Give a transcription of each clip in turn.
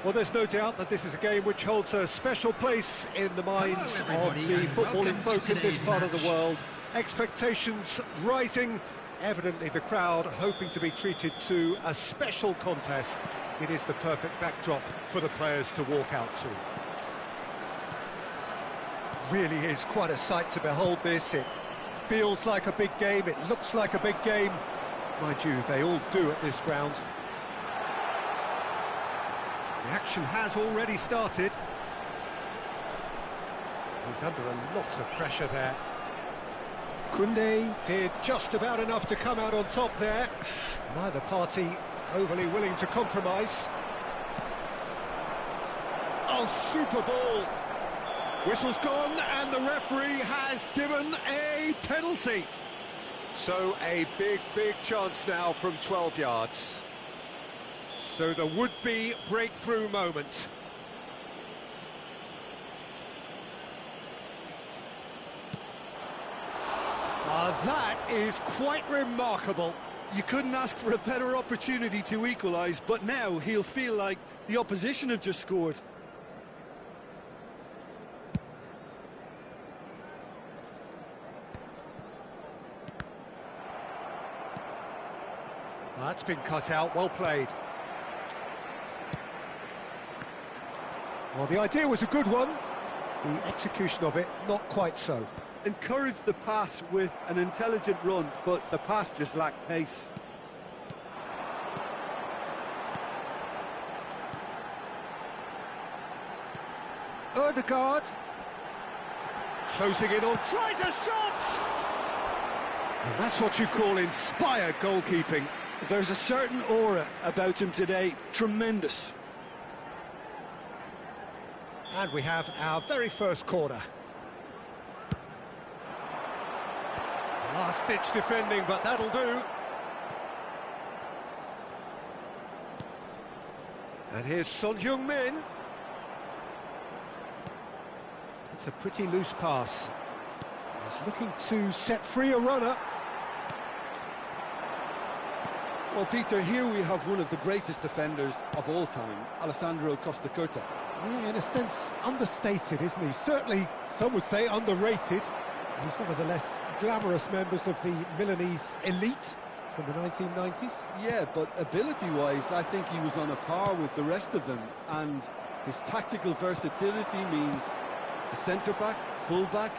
Well, there's no doubt that this is a game which holds a special place in the minds of the footballing folk in this part of the world. Expectations rising, evidently the crowd hoping to be treated to a special contest. It is the perfect backdrop for the players to walk out to. Really is quite a sight to behold this. It feels like a big game, it looks like a big game. Mind you, they all do at this ground. The action has already started. He's under a lot of pressure there. Koundé did just about enough to come out on top there. Neither party overly willing to compromise. Oh, super ball! Whistle's gone and the referee has given a penalty. So a big chance now from 12 yards. So the would-be breakthrough moment. That is quite remarkable. You couldn't ask for a better opportunity to equalise, but now he'll feel like the opposition have just scored. That's been cut out, well played. Well, the idea was a good one. The execution of it, not quite so. Encouraged the pass with an intelligent run, but the pass just lacked pace. Ødegaard. Closing in on, tries a shot! And that's what you call inspired goalkeeping. There's a certain aura about him today, tremendous. And we have our very first corner. Last-ditch defending, but that'll do. And here's Son Heung-min. It's a pretty loose pass. He's looking to set free a runner. Well, Peter, here we have one of the greatest defenders of all time, Alessandro Costacurta. Yeah, in a sense, understated, isn't he? Certainly, some would say underrated. He's one of the less glamorous members of the Milanese elite from the 1990s. Yeah, but ability-wise, I think he was on a par with the rest of them. And his tactical versatility means the centre-back, full-back,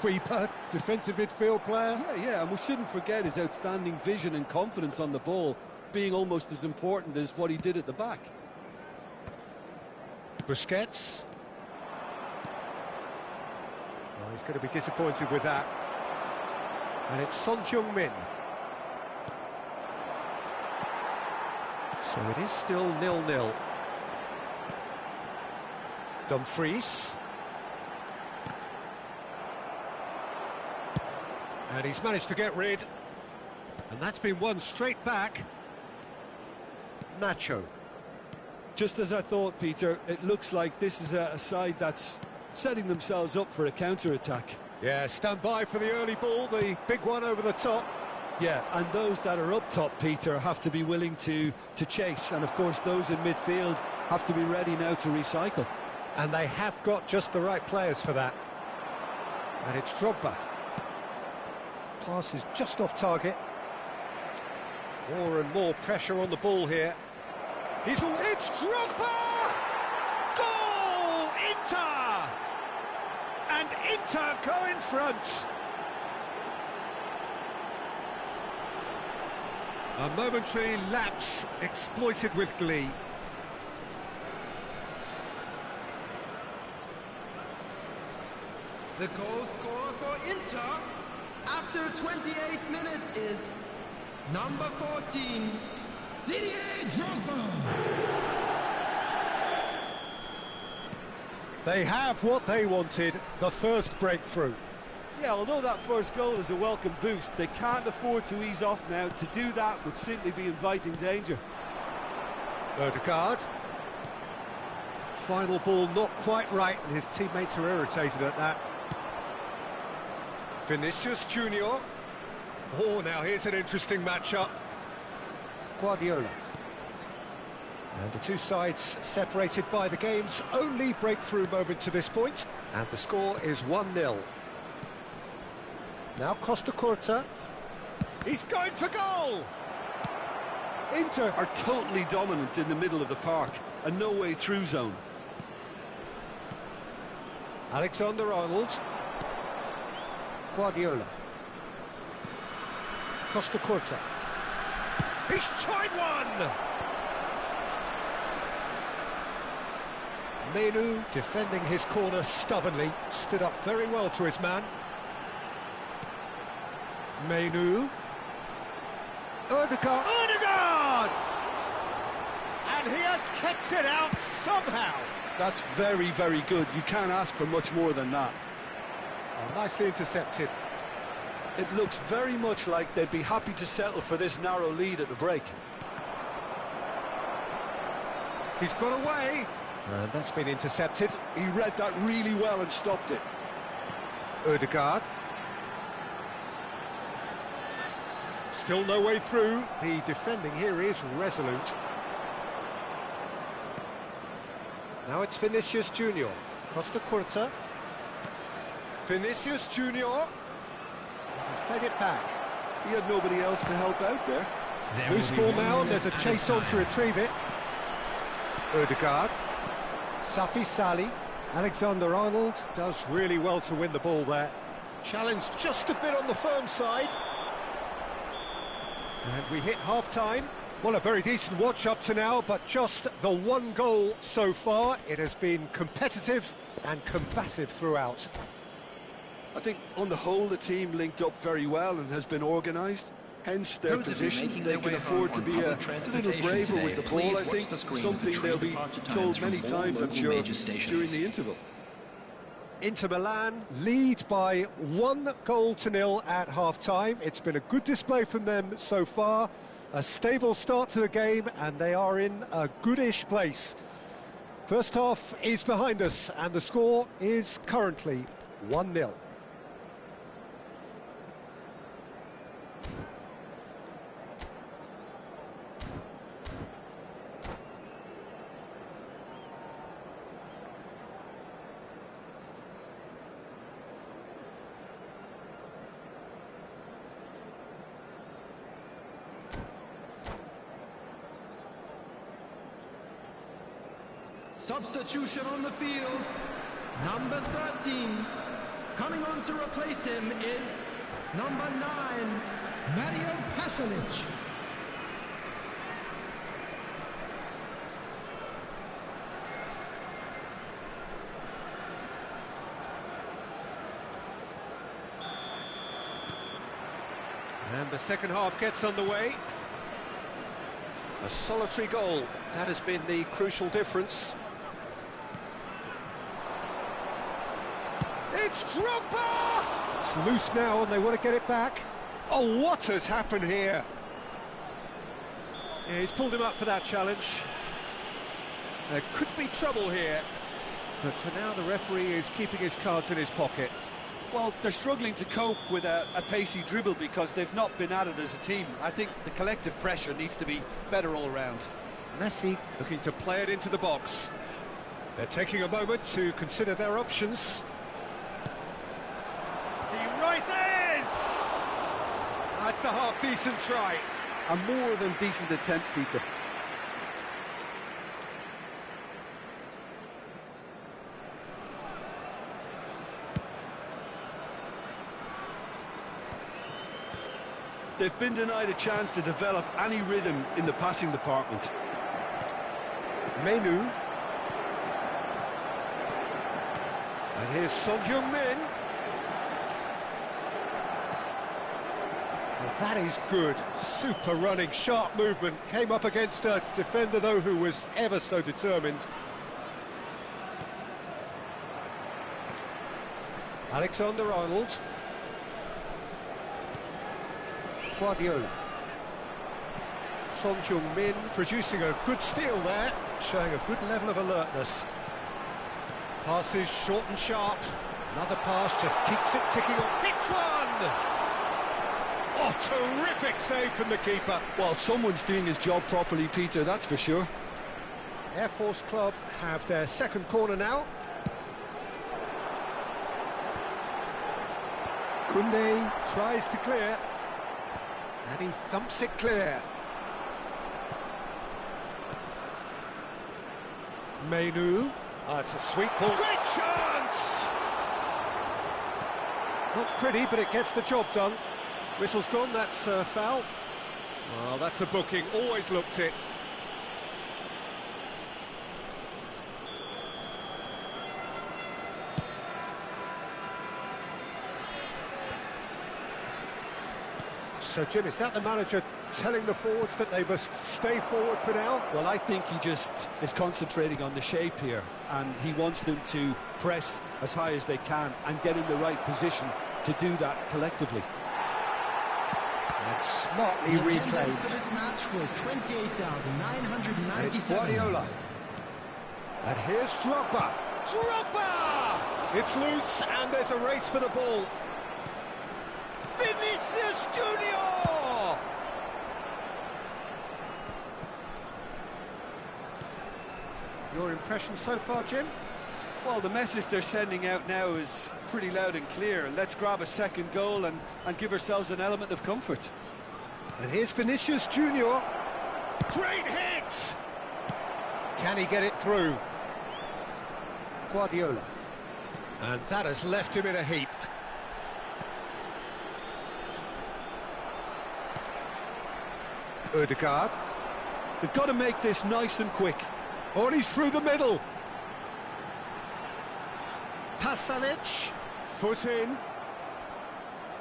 sweeper, defensive midfield player. Yeah, and we shouldn't forget his outstanding vision and confidence on the ball being almost as important as what he did at the back. Busquets. Oh, he's going to be disappointed with that. And it's Son Heung-min. So it is still 0-0. Dumfries. And he's managed to get rid. And that's been won straight back. Nacho. Just as I thought, Peter, it looks like this is a side that's setting themselves up for a counter-attack. Yeah, stand by for the early ball, the big one over the top. Yeah, and those that are up top, Peter, have to be willing to chase. And, of course, those in midfield have to be ready now to recycle. And they have got just the right players for that. And it's Drogba. Pass is just off target. More and more pressure on the ball here. It's Drogba! Goal! Inter! And Inter go in front. A momentary lapse exploited with glee. The goal scorer for Inter after 28 minutes is number 14, Didier Drogba. They have what they wanted, the first breakthrough. Yeah, although that first goal is a welcome boost, they can't afford to ease off now. To do that would simply be inviting danger. Ødegaard. Final ball not quite right, and his teammates are irritated at that. Vinicius Junior. Oh, now here's an interesting matchup. Guardiola. And the two sides separated by the game's only breakthrough moment to this point. And the score is 1-0. Now Costa Curta. He's going for goal! Inter are totally dominant in the middle of the park, a no-way through zone. Alexander-Arnold. Guardiola. Costa Curta. He's tried one! Menu, defending his corner stubbornly, stood up very well to his man. Menu. Ødegaard. Ødegaard! And he has kept it out somehow. That's very, very good. You can't ask for much more than that. Oh, nicely intercepted. It looks very much like they'd be happy to settle for this narrow lead at the break. He's got away. And that's been intercepted. He read that really well and stopped it. Ødegaard. Still no way through. The defending here is resolute. Now it's Vinicius Junior. Costa Curta. Vinicius Junior. He's played it back. He had nobody else to help out there. Loose ball now, and there's a chase on to retrieve it. Ødegaard. Safi Salih. Alexander-Arnold does really well to win the ball there. Challenge just a bit on the firm side. And we hit half-time. Well, a very decent watch up to now, but just the one goal so far. It has been competitive and combative throughout. I think, on the whole, the team linked up very well and has been organised. Hence their position. They can afford to be a little braver with the ball, I think. Something they'll be told many times, I'm sure, during the interval. Inter Milan lead by 1-0 at half-time. It's been a good display from them so far. A stable start to the game, and they are in a goodish place. First half is behind us, and the score is currently 1-0. Substitution on the field. Number 13. Coming on to replace him is number 9, Mario Pasalic. And the second half gets underway. A solitary goal, that has been the crucial difference. It's Drogba! It's loose now and they want to get it back. Oh, what has happened here? Yeah, he's pulled him up for that challenge. There could be trouble here. But for now, the referee is keeping his cards in his pocket. Well, they're struggling to cope with a pacey dribble because they've not been at it as a team. I think the collective pressure needs to be better all around. Messi looking to play it into the box. They're taking a moment to consider their options. He rises! That's a half-decent try. A more than decent attempt, Peter. They've been denied a chance to develop any rhythm in the passing department. Menu. And here's Son Heung-min. Well, that is good. Super running, sharp movement. Came up against a defender, though, who was ever so determined. Alexander-Arnold. Guardiola. Son Heung-min producing a good steal there, showing a good level of alertness. Passes short and sharp. Another pass just keeps it ticking on. Hits one! Oh, terrific save from the keeper. Well, someone's doing his job properly, Peter, that's for sure. Air Force Club have their second corner now. Koundé tries to clear, and he thumps it clear. Menu. It's a sweet ball. Great chance! Not pretty, but it gets the job done. Whistle's gone, that's foul. Well, that's a booking, always looked it. So, Jim, is that the manager telling the forwards that they must stay forward for now? Well, I think he just is concentrating on the shape here, and he wants them to press as high as they can and get in the right position to do that collectively. And smartly reclaimed. For this match was 28,997. And it's Guardiola. And here's Drogba. Drogba! It's loose, and there's a race for the ball. Vinicius Junior! Your impression so far, Jim? Well, the message they're sending out now is pretty loud and clear. Let's grab a second goal and give ourselves an element of comfort. And here's Vinicius Junior. Great hit! Can he get it through? Guardiola. And that has left him in a heap. Ødegaard. They've got to make this nice and quick. Oh, and he's through the middle. Pasalic, foot in.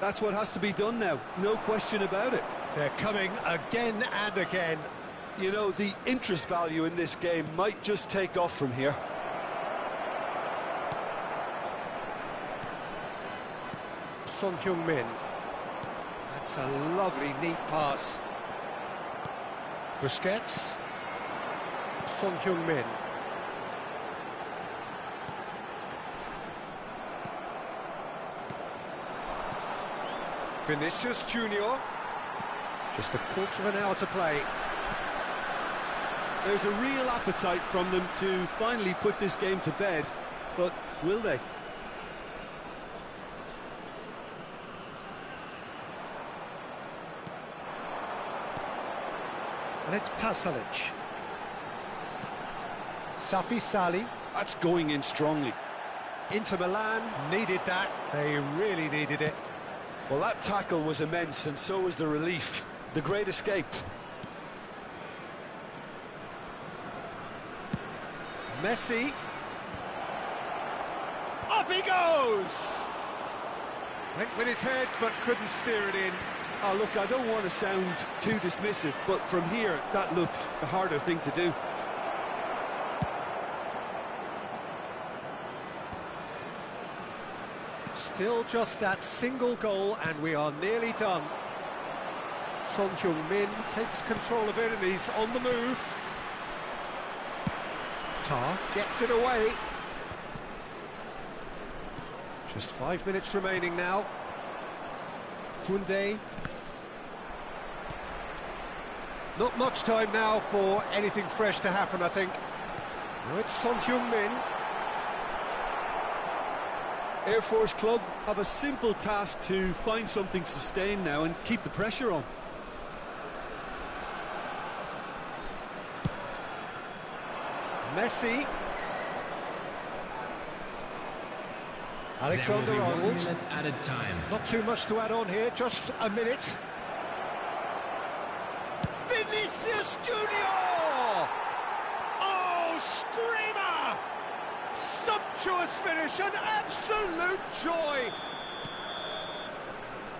That's what has to be done now, no question about it. They're coming again and again. You know, the interest value in this game might just take off from here. Son Heung-min. That's a lovely, neat pass. Busquets. Son Heung-min. Vinicius Junior. Just a quarter of an hour to play. There's a real appetite from them to finally put this game to bed, but will they? And it's Pasalic. Safi Salih. That's going in strongly. Inter Milan needed that. They really needed it. Well, that tackle was immense, and so was the relief. The great escape. Messi. Up he goes! Went with his head, but couldn't steer it in. Oh, look, I don't want to sound too dismissive, but from here, that looked the harder thing to do. Still just that single goal, and we are nearly done. Son Heung-min takes control of it, and he's on the move. Tah gets it away. Just 5 minutes remaining now. Koundé. Not much time now for anything fresh to happen, I think. Now it's Son Heung-min. Air Force Club have a simple task to find something sustained now and keep the pressure on. Messi. Alexander-Arnold. 1 minute added time. Not too much to add on here, just a minute. Vinicius Junior! Oh, screamer! Sumptuous finish, an absolute joy!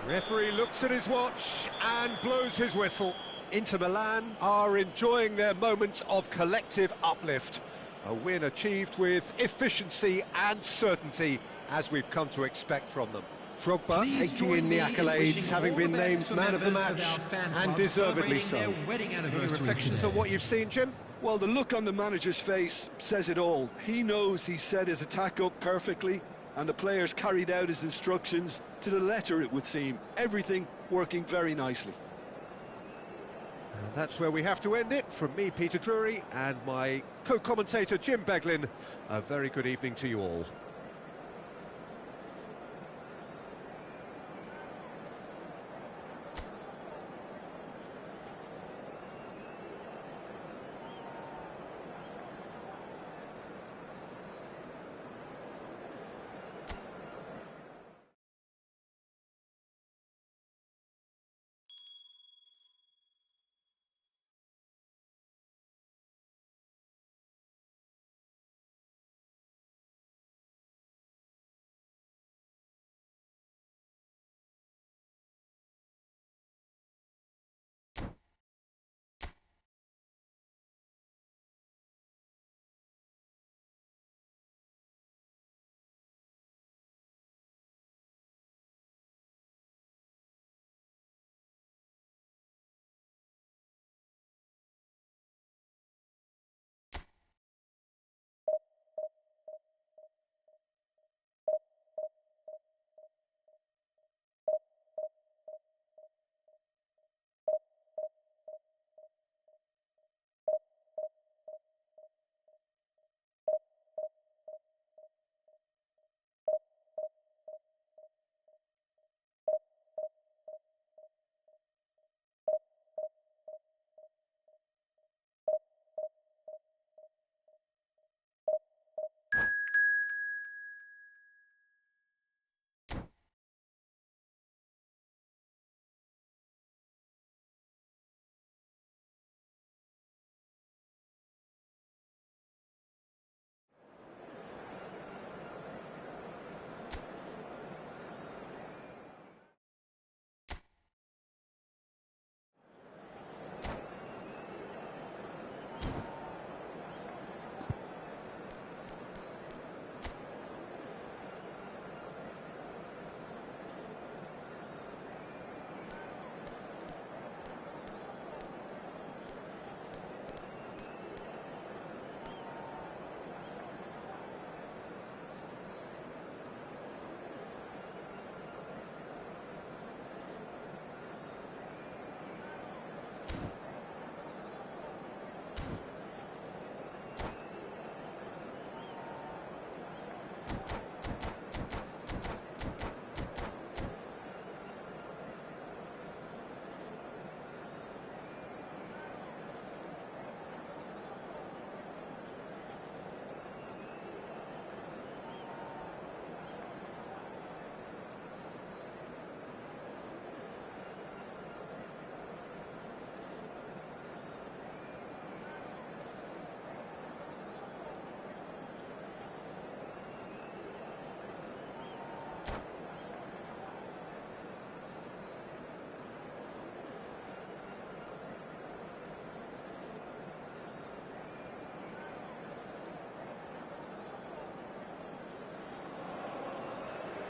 Referee looks at his watch and blows his whistle. Inter Milan are enjoying their moments of collective uplift. A win achieved with efficiency and certainty, as we've come to expect from them. Drogba taking in the accolades, having been named man of the match, and deservedly so. Any reflections on what you've seen, Jim? Well, the look on the manager's face says it all. He knows he set his attack up perfectly, and the players carried out his instructions to the letter, it would seem. Everything working very nicely. And that's where we have to end it. From me, Peter Drury, and my co-commentator, Jim Beglin, a very good evening to you all.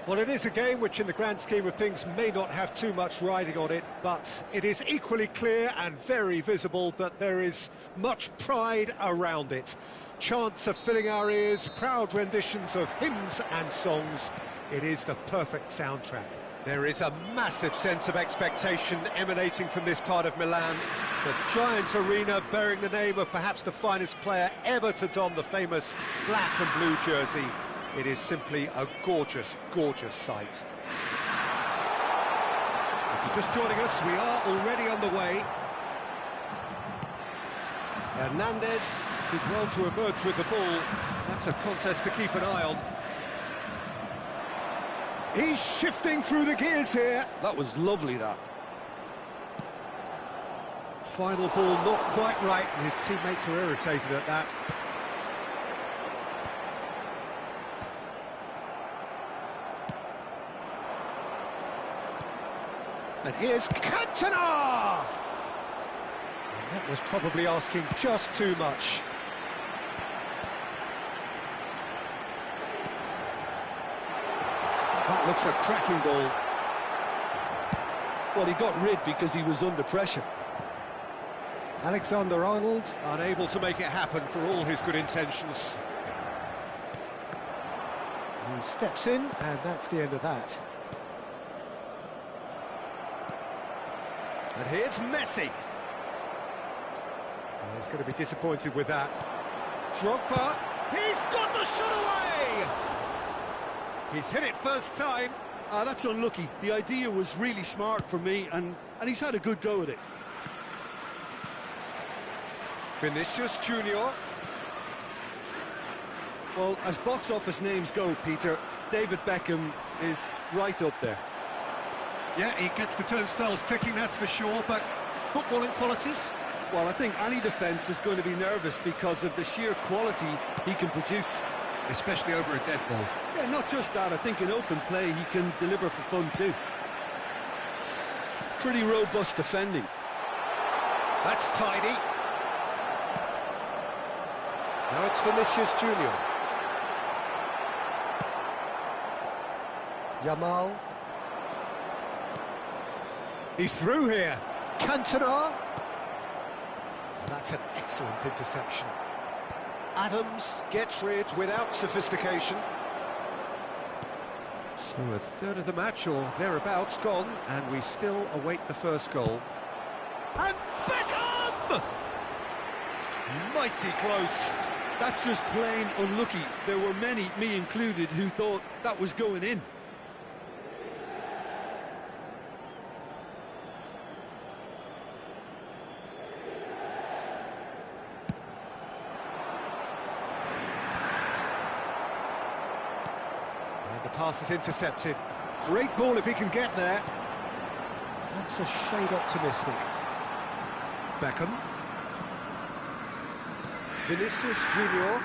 Well, it is a game which in the grand scheme of things may not have too much riding on it, but it is equally clear and very visible that there is much pride around it. Chants are filling our ears, proud renditions of hymns and songs. It is the perfect soundtrack. There is a massive sense of expectation emanating from this part of Milan. The giant arena bearing the name of perhaps the finest player ever to don the famous black and blue jersey. It is simply a gorgeous, gorgeous sight. If you're just joining us, we are already on the way. Hernandez did well to emerge with the ball. That's a contest to keep an eye on. He's shifting through the gears here. That was lovely, that. Final ball not quite right, and his teammates are irritated at that. And here's Cantona! And that was probably asking just too much. That looks a cracking ball. Well, he got rid because he was under pressure. Alexander-Arnold unable to make it happen for all his good intentions. He steps in, and that's the end of that. And here's Messi. He's going to be disappointed with that. Drogba, he's got the shot away! He's hit it first time. That's unlucky. The idea was really smart for me, and he's had a good go at it. Vinicius Junior. Well, as box office names go, Peter, David Beckham is right up there. Yeah, he gets the turnstiles clicking, that's for sure, but footballing qualities? Well, I think any defence is going to be nervous because of the sheer quality he can produce. Especially over a dead ball. Yeah, not just that, I think in open play he can deliver for fun too. Pretty robust defending. That's tidy. Now it's Vinicius Junior. Yamal. He's through here. Cantona. That's an excellent interception. Adams gets rid without sophistication. So a third of the match or thereabouts gone, and we still await the first goal. And Beckham! Mighty close. That's just plain unlucky. There were many, me included, who thought that was going in. The pass is intercepted. Great ball if he can get there. That's a shade optimistic. Beckham. Vinicius Junior.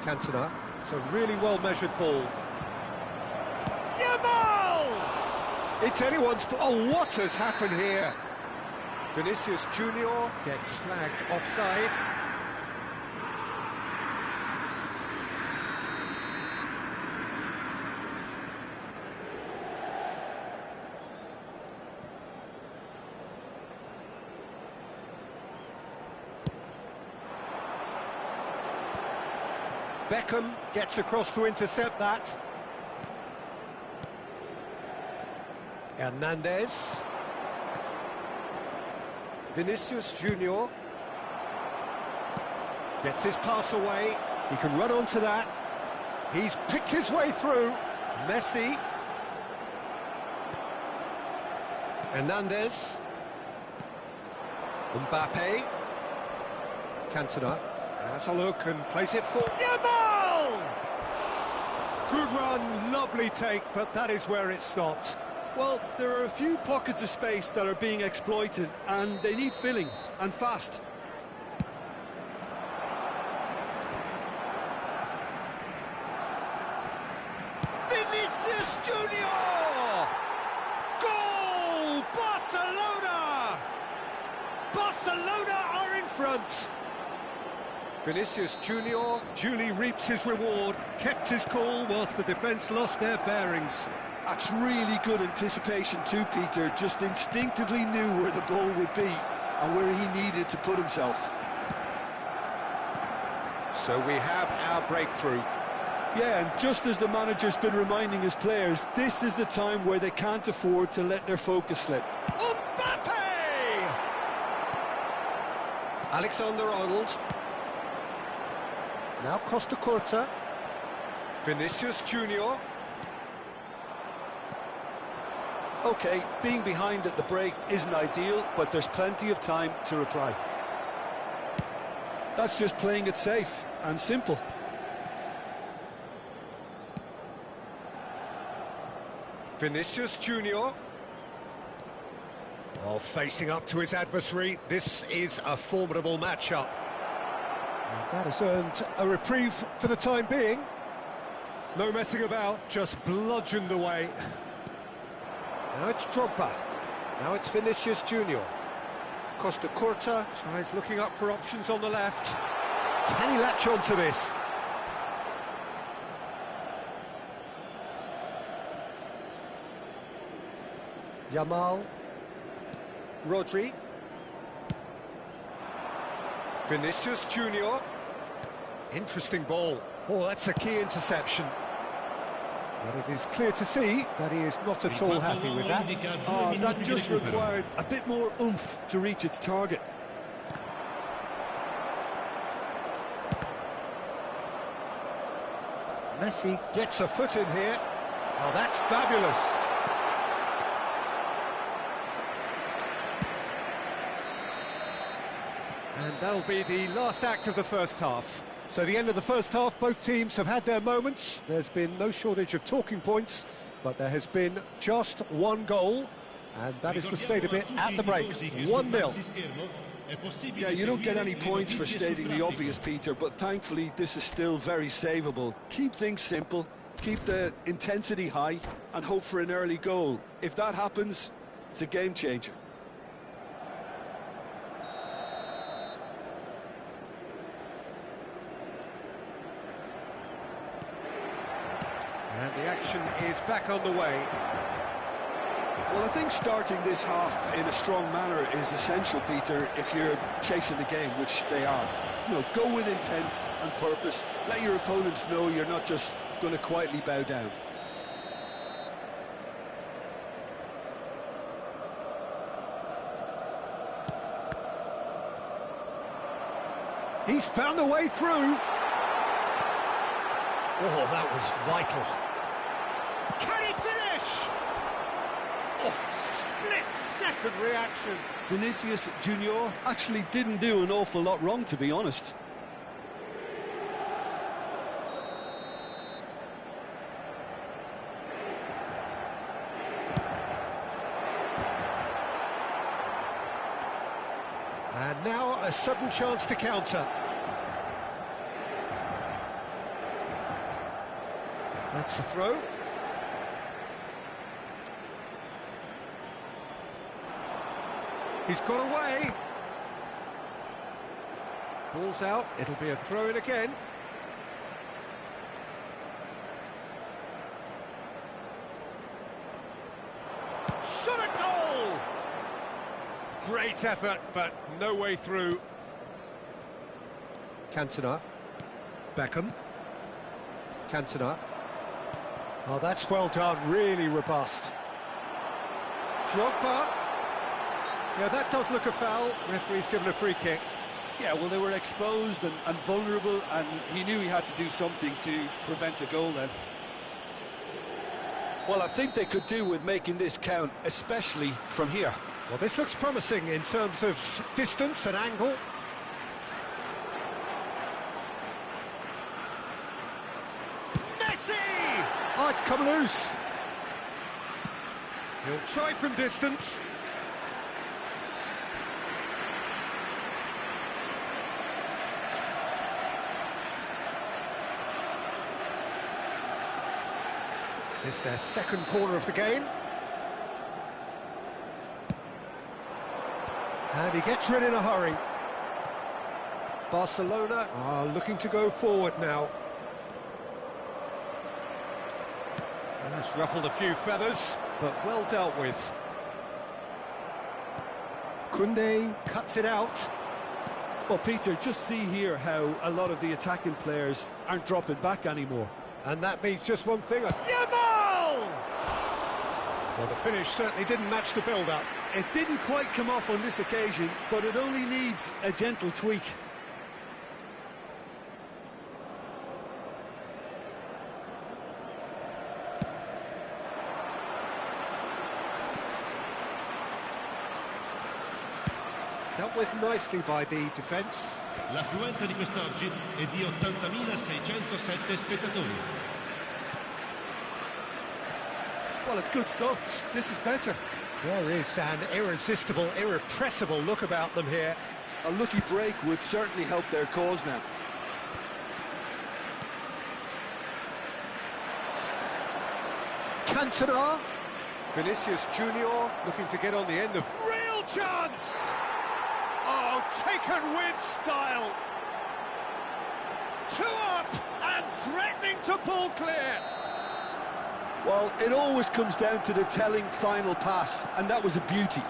Cantona. It's a really well-measured ball. Yamal! It's anyone's... Oh, what has happened here? Vinicius Junior gets flagged offside. Beckham gets across to intercept that. Hernandez. Vinicius Junior. Gets his pass away. He can run onto that. He's picked his way through. Messi. Hernandez. Mbappe. Cantona. Has a look and plays it for Yamal! Good run, lovely take, but that is where it stopped. Well, there are a few pockets of space that are being exploited, and they need filling, and fast. Vinicius Junior! Goal! Barcelona! Barcelona are in front! Vinicius Junior duly reaps his reward, kept his cool whilst the defence lost their bearings. That's really good anticipation too, Peter. Just instinctively knew where the ball would be and where he needed to put himself. So we have our breakthrough. Yeah, and just as the manager's been reminding his players, this is the time where they can't afford to let their focus slip. Mbappe! Alexander-Arnold. Now Costa Curta. Vinicius Junior. OK, being behind at the break isn't ideal, but there's plenty of time to reply. That's just playing it safe and simple. Vinicius Junior. Oh, facing up to his adversary, this is a formidable matchup. And that has earned a reprieve for the time being. No messing about, just bludgeoned away. Now it's Drogba. Now it's Vinicius Junior. Costa Curta tries looking up for options on the left. Can he latch on to this? Yamal. Rodri. Vinicius Junior. Interesting ball. Oh, that's a key interception. But it is clear to see that he is not at all happy with that. That just required a bit more oomph to reach its target. Messi gets a foot in here. Oh, that's fabulous. And that'll be the last act of the first half. So the end of the first half, both teams have had their moments. There's been no shortage of talking points, but there has been just one goal, and that is the state of it at the break. 1-0. Yeah, you don't get any points for stating the obvious, Peter, but thankfully this is still very savable. Keep things simple, keep the intensity high, and hope for an early goal. If that happens, it's a game changer. And the action is back on the way. Well, I think starting this half in a strong manner is essential, Peter, if you're chasing the game, which they are. You know, go with intent and purpose. Let your opponents know you're not just going to quietly bow down. He's found a way through. Oh, that was vital. Can he finish? Oh, split-second reaction. Vinicius Junior actually didn't do an awful lot wrong, to be honest. And now a sudden chance to counter. That's a throw. He's got away. Ball's out. It'll be a throw-in again. Shot a goal! Great effort, but no way through. Cantona. Beckham. Cantona. Oh, that's well done, really robust. Drogba. Yeah, that does look a foul. Referee's given a free kick. Yeah, well, they were exposed and vulnerable, and he knew he had to do something to prevent a goal then. Well, I think they could do with making this count, especially from here. Well, this looks promising in terms of distance and angle. Messi! Oh, it's come loose. He'll try from distance. It's their second corner of the game. And he gets rid in a hurry. Barcelona are looking to go forward now. And that's ruffled a few feathers, but well dealt with. Koundé cuts it out. Well, Peter, just see here how a lot of the attacking players aren't dropping back anymore. And that means just one thing, Yamal! Well, the finish certainly didn't match the build-up. It didn't quite come off on this occasion, but it only needs a gentle tweak. Dealt with nicely by the defence. L'affluenza di quest'oggi è di 80.607 spettatori. Well, it's good stuff. This is better. There is an irresistible, irrepressible look about them here. A lucky break would certainly help their cause now. Cantona. Vinicius Junior looking to get on the end of... Real chance! Oh, taken with style. 2 up and threatening to pull clear. Well, it always comes down to the telling final pass, and that was a beauty.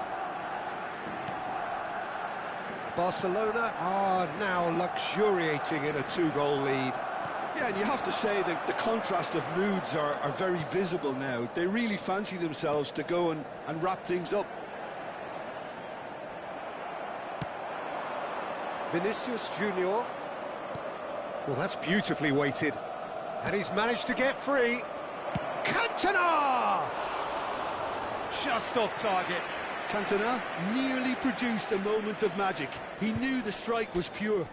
Barcelona are now luxuriating in a 2-goal lead. Yeah, and you have to say that the contrast of moods are very visible now. They really fancy themselves to go and wrap things up. Vinicius Junior. Well, that's beautifully weighted. And he's managed to get free. Cantona! Just off target. Cantona nearly produced a moment of magic. He knew the strike was pure.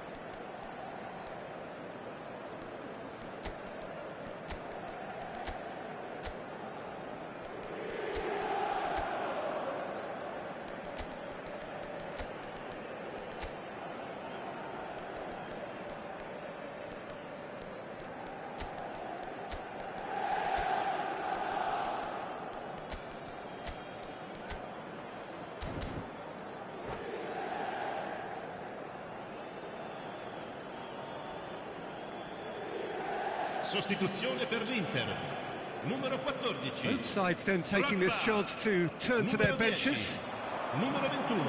Sostituzione per l'Inter. Numero 14. Both sides then taking this chance to turn to their benches. Numero 21.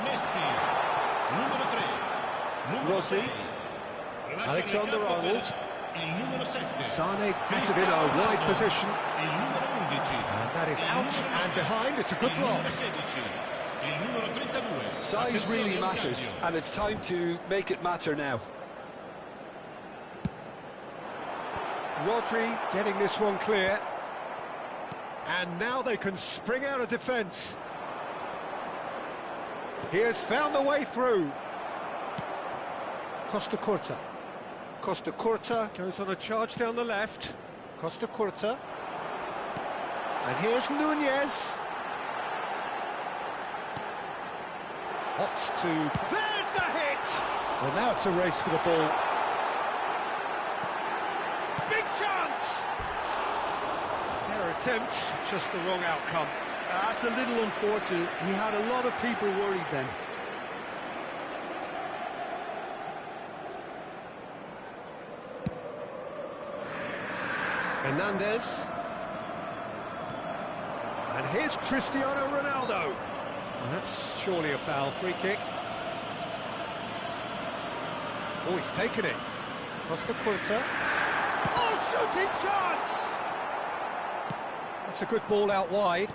Messi. Numero 3. Numero Rodri. 6. Alexander-Arnold. Il numero 7. Sane has it in a wide position. Il numero 11. And that is out and behind. It's a good block. Il numero 16. Il numero 32. Size really matters, and it's time to make it matter now. Rodri getting this one clear. And now they can spring out of defence. He has found the way through. Costa Curta. Costa Curta goes on a charge down the left. Costa Curta. And here's Nunez. Opts to... There's the hit! Well, now it's a race for the ball. Big chance! Fair attempt, just the wrong outcome. That's a little unfortunate. He had a lot of people worried then. Hernandez. And here's Cristiano Ronaldo. Well, that's surely a foul. Free kick. Oh, he's taken it. Costa Curta. Oh, shooting chance! That's a good ball out wide.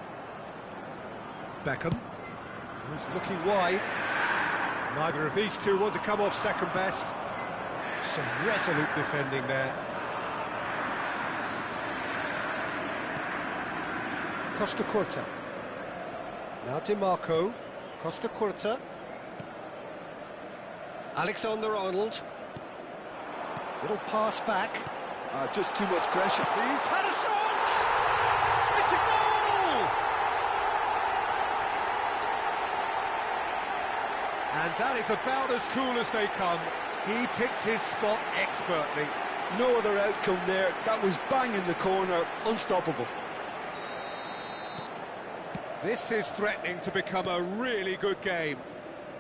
Beckham. Who's looking wide. Neither of these two want to come off second best. Some resolute defending there. Costa Curta. Now Di Marco. Costa Curta. Alexander-Arnold. Little pass back. Just too much pressure. He's had a shot! It's a goal! And that is about as cool as they come. He picked his spot expertly. No other outcome there. That was bang in the corner, unstoppable. This is threatening to become a really good game.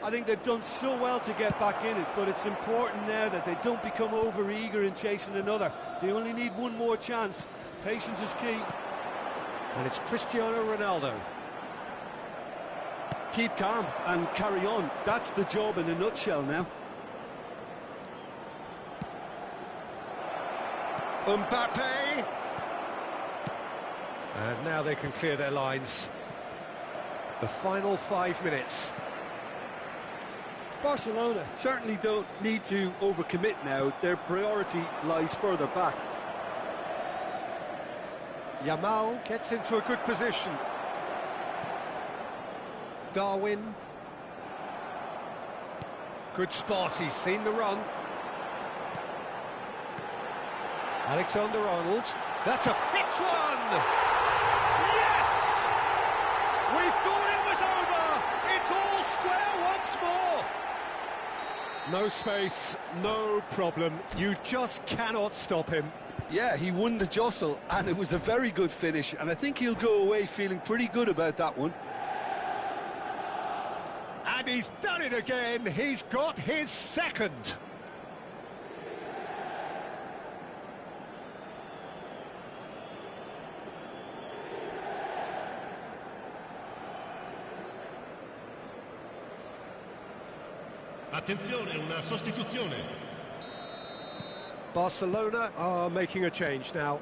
I think they've done so well to get back in it, but it's important now that they don't become over-eager in chasing another. They only need one more chance. Patience is key. And it's Cristiano Ronaldo. Keep calm and carry on. That's the job in a nutshell now. Mbappe! And now they can clear their lines. The final 5 minutes. Barcelona certainly don't need to overcommit now. Their priority lies further back. Yamal gets into a good position. Darwin. Good spot, he's seen the run. Alexander-Arnold. That's a hit one! Yes! We thought it was over! It's all square once more! No space, no problem. You just cannot stop him. Yeah, he won the jostle, and it was a very good finish, and I think he'll go away feeling pretty good about that one. And he's done it again. He's got his second. Attenzione, una sostituzione. Barcelona are making a change now.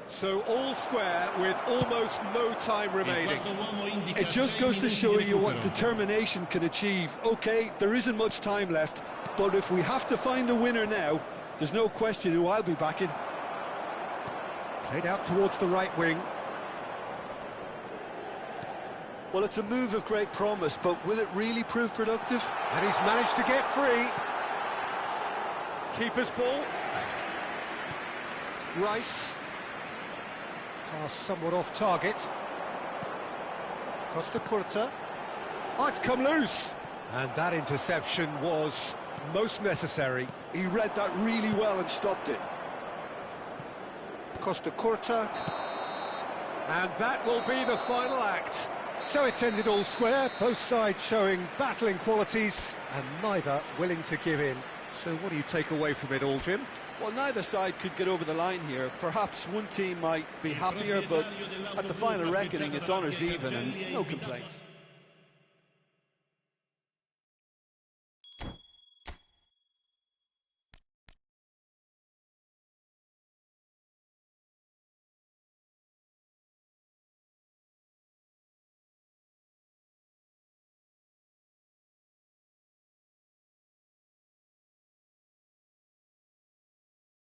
So all square with almost no time remaining. It just goes to show you what determination can achieve. Okay, there isn't much time left, but if we have to find a winner now, there's no question who I'll be backing. Played out towards the right wing. Well, it's a move of great promise, but will it really prove productive? And he's managed to get free. Keeper's ball. Rice. Pass somewhat off target. Costa Curta. Oh, it's come loose. And that interception was most necessary. He read that really well and stopped it. Costa Curta. And that will be the final act. So it's ended all square, both sides showing battling qualities and neither willing to give in. So what do you take away from it all, Jim? Well, neither side could get over the line here. Perhaps one team might be happier, but at the final reckoning, it's honours even and no complaints.